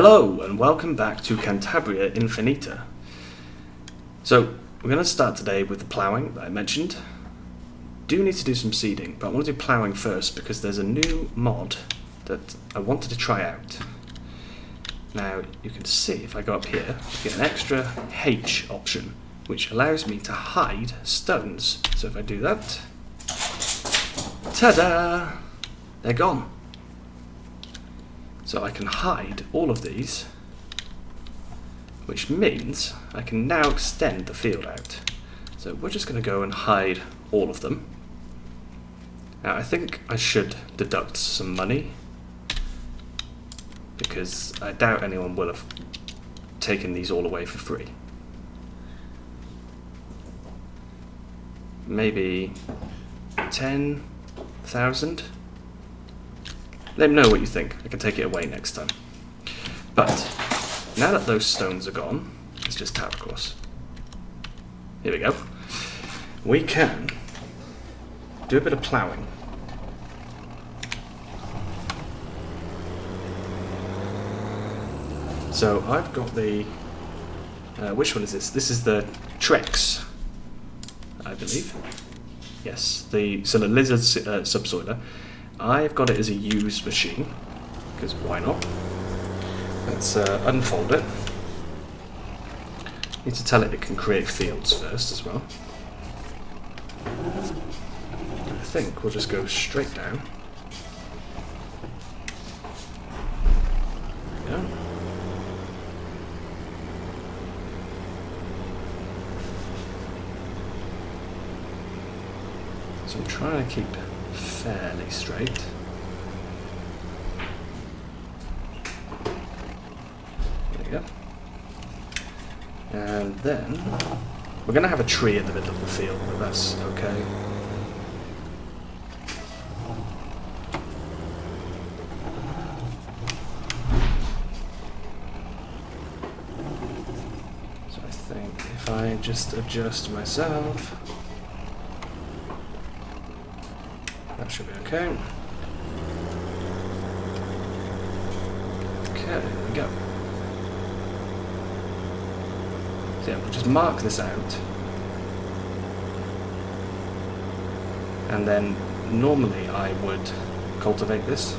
Hello and welcome back to Cantabria Infinita. So we're going to start today with the ploughing that I mentioned. Do need to do some seeding, but I want to do ploughing first because there's a new mod that I wanted to try out. Now you can see if I go up here, I get an extra H option which allows me to hide stones. So if I do that, ta-da! They're gone. So I can hide all of these, which means I can now extend the field out. So we're just going to go and hide all of them. Now I think I should deduct some money, because I doubt anyone will have taken these all away for free. Maybe 10,000? Let me know what you think. I can take it away next time. But now that those stones are gone, let's just tap across. Here we go. We can do a bit of ploughing. So I've got the which one is this? This is the Trex, I believe. Yes, the lizard subsoiler. I've got it as a used machine, because why not? Let's unfold it. Need to tell it can create fields first as well. I think we'll just go straight down. There we go. So I'm trying to keep fairly straight. There we go. And then we're going to have a tree in the middle of the field, but that's okay. So I think if I just adjust myself, that should be okay. Okay, there we go. So yeah, we'll just mark this out. And then normally I would cultivate this,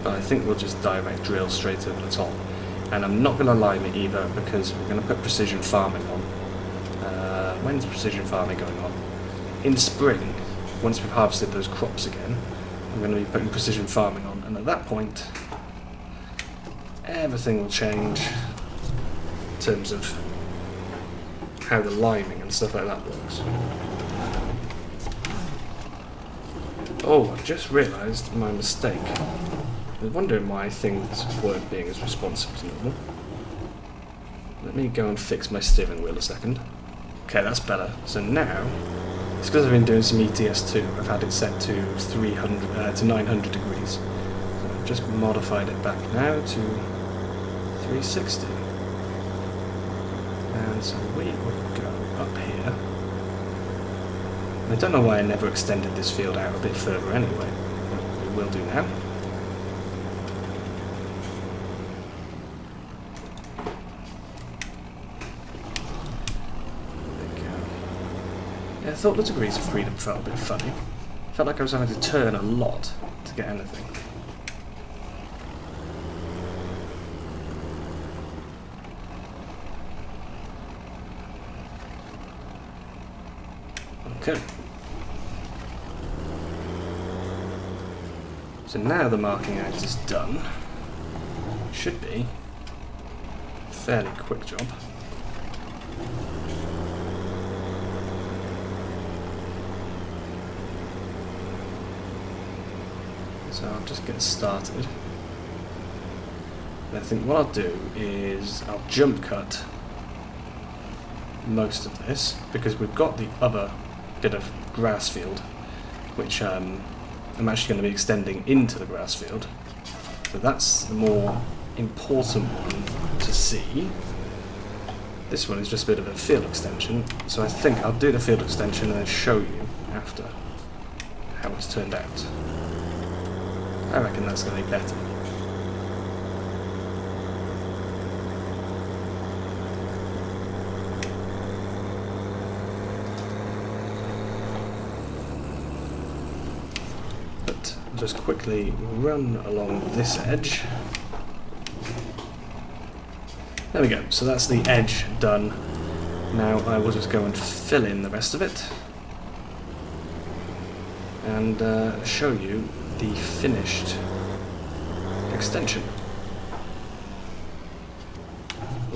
but I think we'll just direct drill straight over the top. And I'm not going to lime it either, because we're going to put precision farming on. When's precision farming going on? In spring. Once we've harvested those crops again, I'm going to be putting precision farming on, and at that point, everything will change in terms of how the liming and stuff like that works. Oh, I've just realised my mistake. I was wondering why things weren't being as responsive as normal. Let me go and fix my steering wheel a second. Okay, that's better. So now, it's because I've been doing some ETS2. I've had it set to 900 degrees. So I've just modified it back now to 360. And so we will go up here. I don't know why I never extended this field out a bit further anyway. But we will do now. Yeah, I thought the degrees of freedom felt a bit funny. Felt like I was having to turn a lot to get anything. Okay. So now the marking out is done. Should be a fairly quick job. So I'll just get started. And I think what I'll do is I'll jump cut most of this, because we've got the other bit of grass field, which I'm actually going to be extending into the grass field. So that's the more important one to see. This one is just a bit of a field extension, so I think I'll do the field extension and then show you after how it's turned out. I reckon that's going to be better. just quickly run along this edge. There we go, so that's the edge done. Now I will just go and fill in the rest of it and show you the finished extension.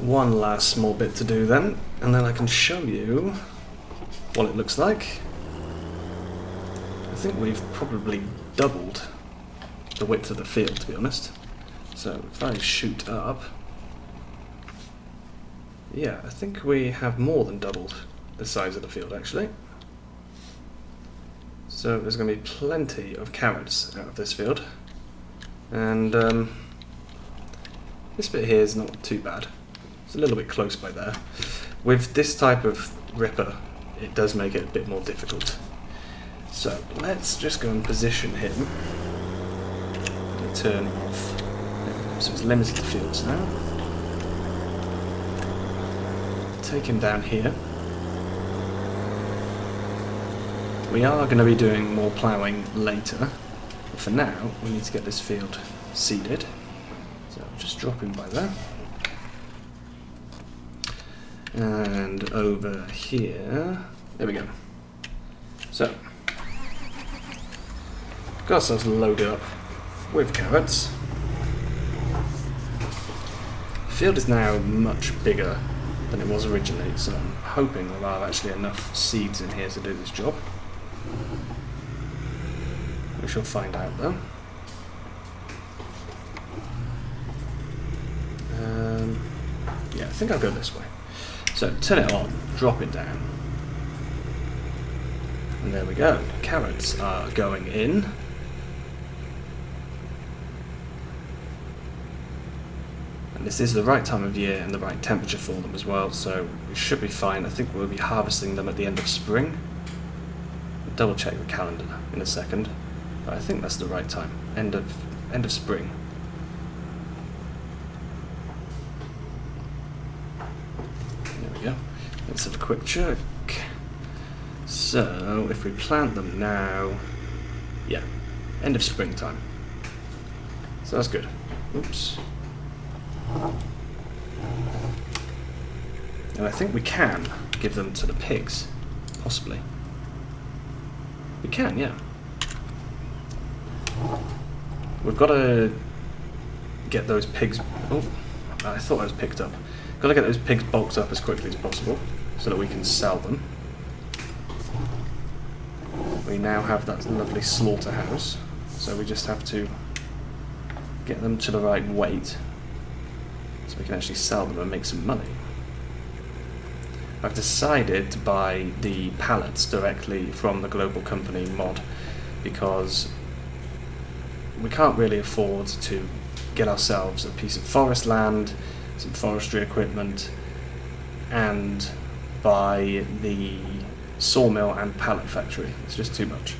One last small bit to do then, and then I can show you what it looks like. I think we've probably doubled the width of the field, to be honest. So if I shoot up, yeah, I think we have more than doubled the size of the field actually. So there's going to be plenty of carrots out of this field, and this bit here is not too bad. It's a little bit close by there. With this type of ripper, it does make it a bit more difficult. So let's just go and position him. Turn off. So it's limited fields now. Take him down here. We are going to be doing more ploughing later, but for now we need to get this field seeded. So just drop him by there. And over here, there we go. So, got ourselves loaded up with carrots. The field is now much bigger than it was originally, so I'm hoping there are actually enough seeds in here to do this job. We shall find out though. Yeah, I think I'll go this way. So turn it on, drop it down. And there we go. Carrots are going in. And this is the right time of year and the right temperature for them as well, so we should be fine. I think we'll be harvesting them at the end of spring. I'll double check the calendar in a second, but I think that's the right time. End of spring. There we go. Let's have a quick check. So if we plant them now, yeah, end of springtime. So that's good. Oops. And I think we can give them to the pigs, possibly. We can, yeah. We've got to get those pigs... Oh, I thought I was picked up. Got to get those pigs bulked up as quickly as possible so that we can sell them. We now have that lovely slaughterhouse, so we just have to get them to the right weight so we can actually sell them and make some money. I've decided to buy the pallets directly from the global company mod because we can't really afford to get ourselves a piece of forest land, some forestry equipment, and buy the sawmill and pallet factory. It's just too much.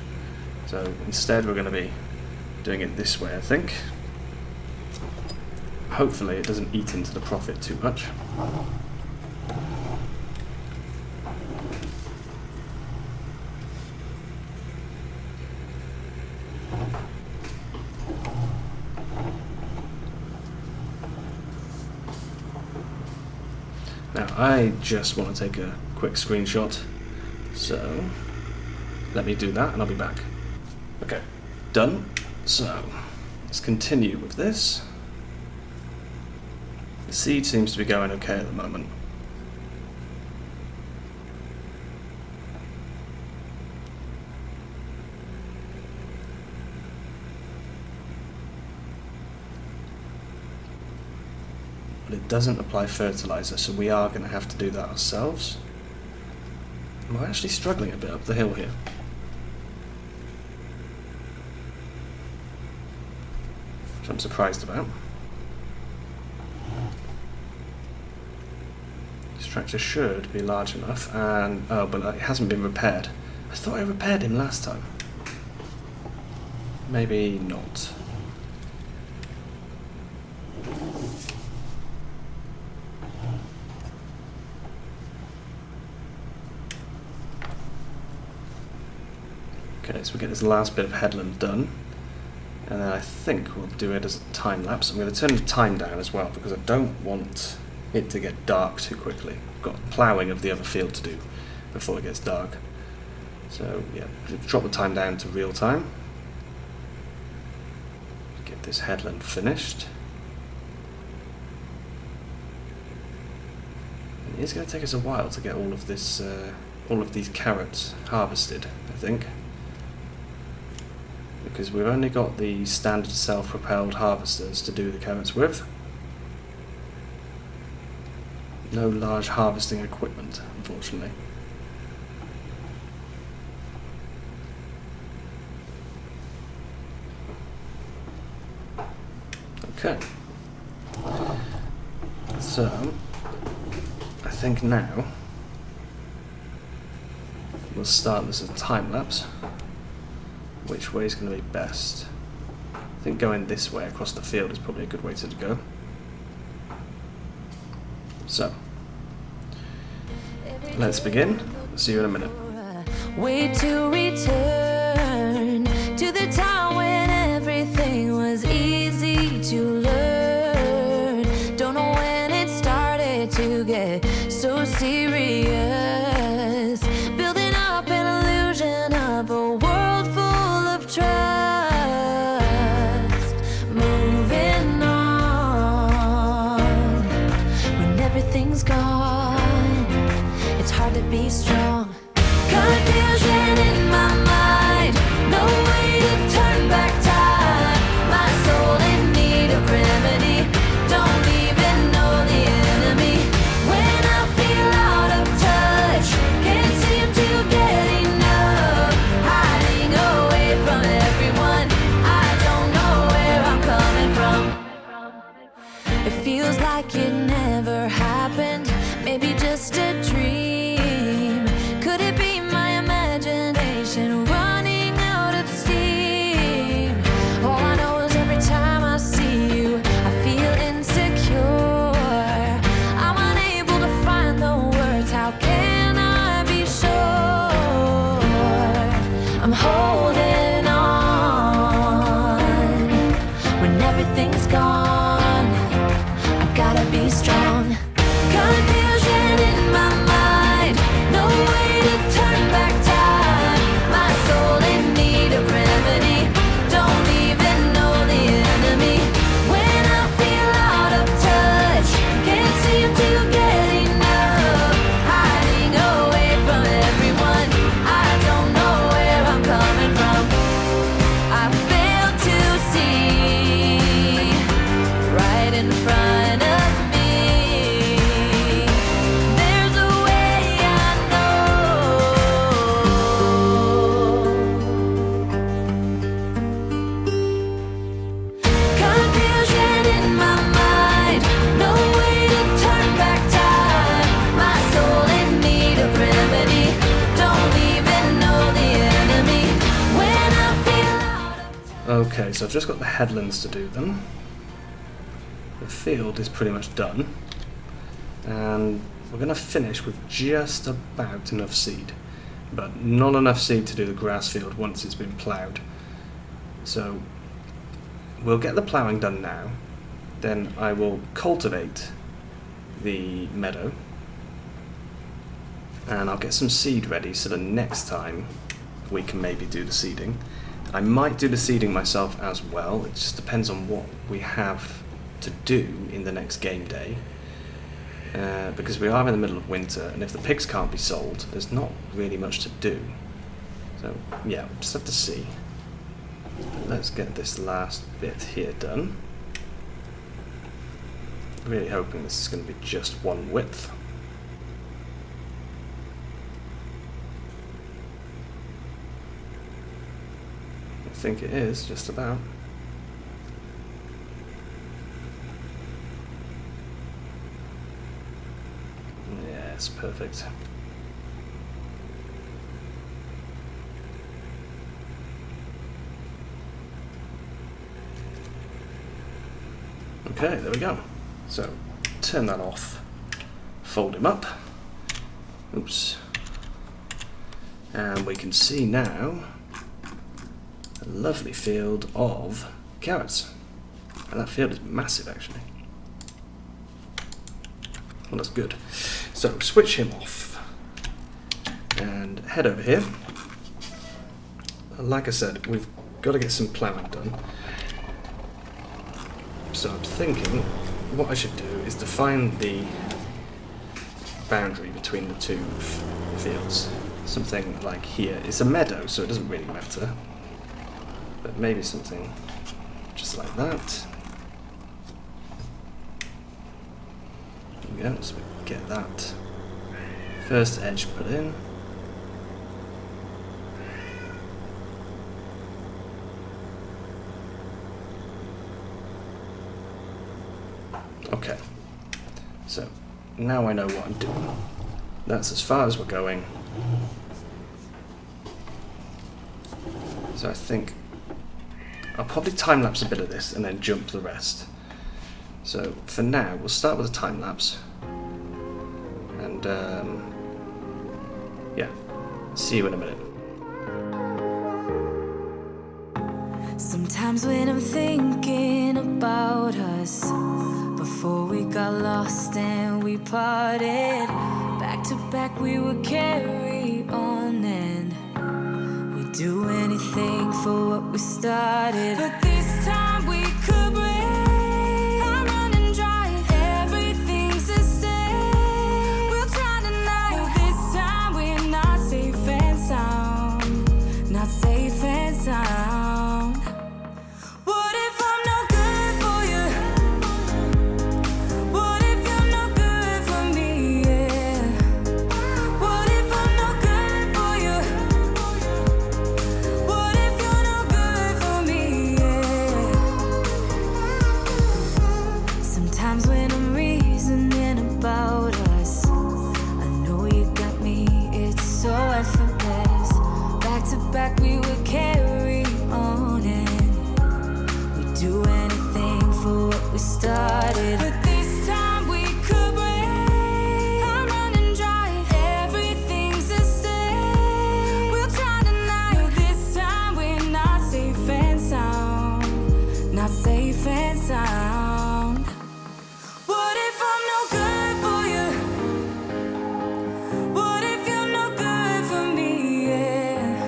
So instead we're going to be doing it this way, I think. Hopefully it doesn't eat into the profit too much. Now I just want to take a quick screenshot, so let me do that and I'll be back. Okay, done. So let's continue with this. The seed seems to be going okay at the moment. But it doesn't apply fertilizer, so we are going to have to do that ourselves. We're actually struggling a bit up the hill here. Which I'm surprised about. This tractor should be large enough, and oh, but it hasn't been repaired. I thought I repaired him last time. Maybe not. Okay, so we get this last bit of headland done. And then I think we'll do it as a time lapse. I'm going to turn the time down as well because I don't want it to get dark too quickly. I've got ploughing of the other field to do before it gets dark. So yeah, drop the time down to real time. Get this headland finished. And it's going to take us a while to get all of this, all of these carrots harvested, I think. Because we've only got the standard self-propelled harvesters to do the carrots with. No large harvesting equipment, unfortunately. Okay. So, I think now we'll start this as a time lapse. Which way is going to be best? I think going this way across the field is probably a good way to go. So, let's begin. See you in a minute. Way to return to the time when everything was easy to learn. Don't know when it started to get so serious. Building up an illusion of a world full of trust. Moving on when everything's gone. It's hard to be strong. Confusion in my mind, no way to turn back time. My soul in need of remedy, don't even know the enemy. When I feel out of touch, can't seem to get enough. Hiding away from everyone, I don't know where I'm coming from. It feels like it never happened, maybe just a dream. Could it be my imagination running out of steam? All I know is every time I see you, I feel insecure. I'm unable to find the words, how can I be sure? I'm holding on when everything's gone. I've gotta be strong. Confusion in my mind, no way to turn back time. My soul in need of remedy, don't even know the enemy. When I feel out of touch, can't seem to get enough. Hiding away from everyone, I don't know where I'm coming from. I fail to see right in front of me. There's a way I know. Confusion in my mind, no way to turn back time. My soul in need of remedy, don't even know the enemy. When I feel out of Okay, so I've just got the headlands to do them. The field is pretty much done. And we're going to finish with just about enough seed. But not enough seed to do the grass field once it's been ploughed. So we'll get the ploughing done now. Then I will cultivate the meadow. And I'll get some seed ready so that next time we can maybe do the seeding. I might do the seeding myself as well. It just depends on what we have to do in the next game day. Because we are in the middle of winter, and if the pigs can't be sold, there's not really much to do. So yeah, we'll just have to see. Let's get this last bit here done. Really hoping this is going to be just one width. I think it is, just about. Yes, perfect. Okay, there we go. So, turn that off, fold him up. Oops. And we can see now a lovely field of carrots. And that field is massive, actually. Well, that's good. So, switch him off. And head over here. Like I said, we've got to get some ploughing done. So I'm thinking what I should do is define the boundary between the two fields. Something like here. It's a meadow, so it doesn't really matter. But maybe something just like that. There we go, so we get that first edge put in. Okay, so now I know what I'm doing. That's as far as we're going. So I think I'll probably time-lapse a bit of this and then jump the rest. So for now, we'll start with a time-lapse. And yeah, see you in a minute. Sometimes when I'm thinking about us, before we got lost and we parted, back to back we would carry on and we'd do anything for what we started. But this time we could break. I'm running dry, everything's the same. We'll try tonight. This time we're not safe and sound, not safe and sound. What if I'm no good for you? What if you're no good for me? Yeah. What if I'm no good for you? What if you're no good for me? Yeah. Sometimes when I'm reasoning about us, I know you got me, it's so effortless. Back to back we would carry on and we'd do anything for what we started. But this time we could break. I'm running dry, everything's the same. We'll try tonight. No, this time we're not safe and sound, not safe and sound. What if I'm no good for you? What if you're no good for me? Yeah.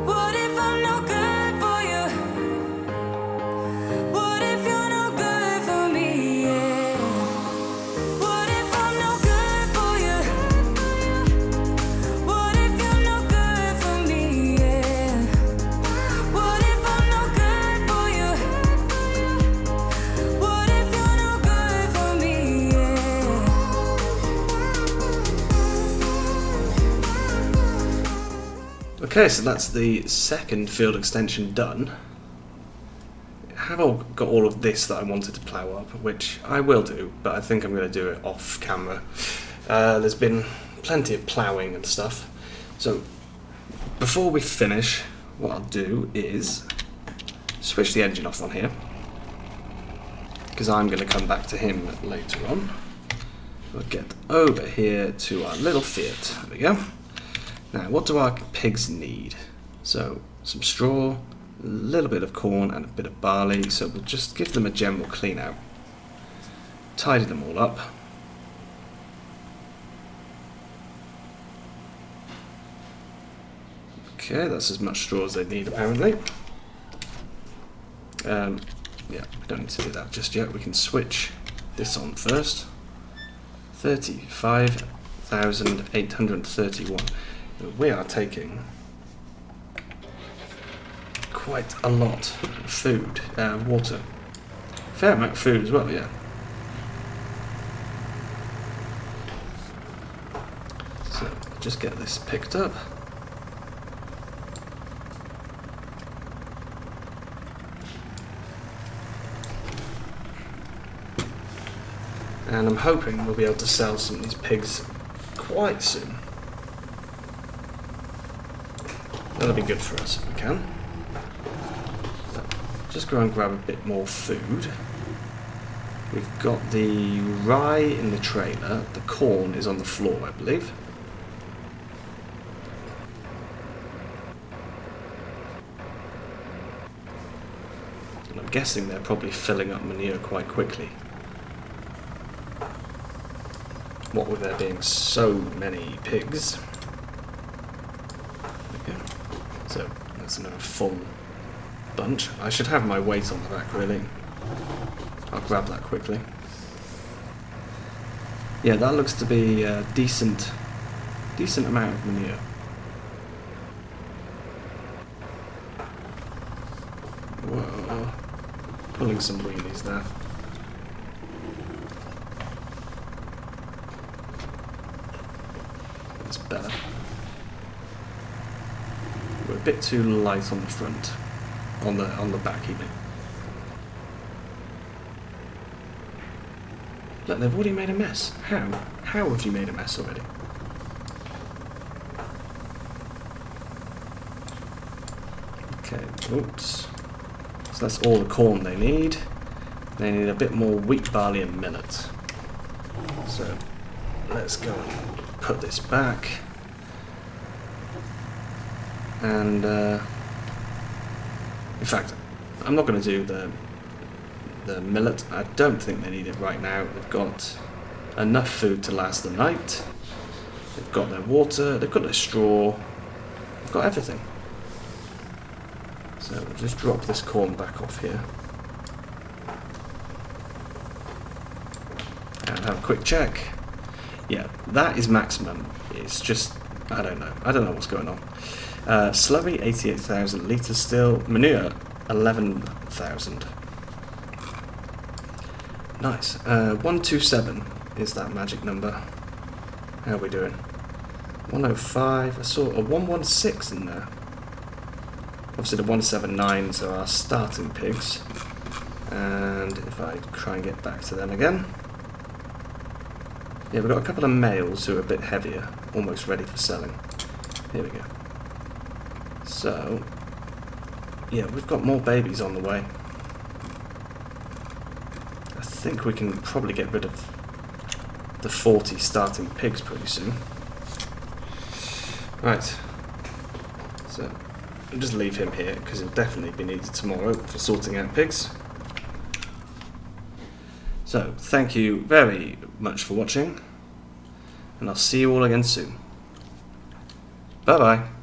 What if I'm no good for you? What if you're no good for me? Yeah. What if I'm no good for you? What if you're no good for me? Yeah. What if I'm no good for you? What if you're no good for me? Yeah. Okay, so that's the second field extension done. I have got all of this that I wanted to plough up, which I will do, but I think I'm going to do it off camera. There's been plenty of ploughing and stuff, so before we finish, what I'll do is switch the engine off on here, because I'm going to come back to him later on. We'll get over here to our little field. There we go. Now, what do our pigs need? So, some straw, a little bit of corn and a bit of barley, so we'll just give them a general clean out. Tidy them all up. Okay, that's as much straw as they need apparently. Yeah, we don't need to do that just yet. We can switch this on first. 35,831. We are taking quite a lot of food, water. Fair amount of food as well, yeah. So, just get this picked up. And I'm hoping we'll be able to sell some of these pigs quite soon. That'll be good for us if we can. So, just go and grab a bit more food. We've got the rye in the trailer. The corn is on the floor, I believe. And guessing they're probably filling up manure quite quickly. What with there being so many pigs. Okay. So that's another full bunch. I should have my weight on the back, really. I'll grab that quickly. Yeah, that looks to be a decent amount of manure. Whoa. Pulling some wheelies there. That's better. We're a bit too light on the front. On the back, even. Look, they've already made a mess. How? How have you made a mess already? Okay, oops. So that's all the corn they need. They need a bit more wheat, barley and millet. So let's go and put this back. And in fact, I'm not going to do the millet. I don't think they need it right now. They've got enough food to last the night. They've got their water, they've got their straw, they've got everything. So we'll just drop this corn back off here. And have a quick check. Yeah, that is maximum. It's just, I don't know what's going on. Slurry, 88,000 litres still. Manure, 11,000. Nice. 127 is that magic number. How are we doing? 105. I saw a 116 in there. Obviously the 179s are our starting pigs. And if I try and get back to them again. Yeah, we've got a couple of males who are a bit heavier, almost ready for selling. Here we go. So, yeah, we've got more babies on the way. I think we can probably get rid of the 40 starting pigs pretty soon. Right. So, I'll just leave him here because he'll definitely be needed tomorrow for sorting out pigs. So, thank you very much for watching, and I'll see you all again soon. Bye bye.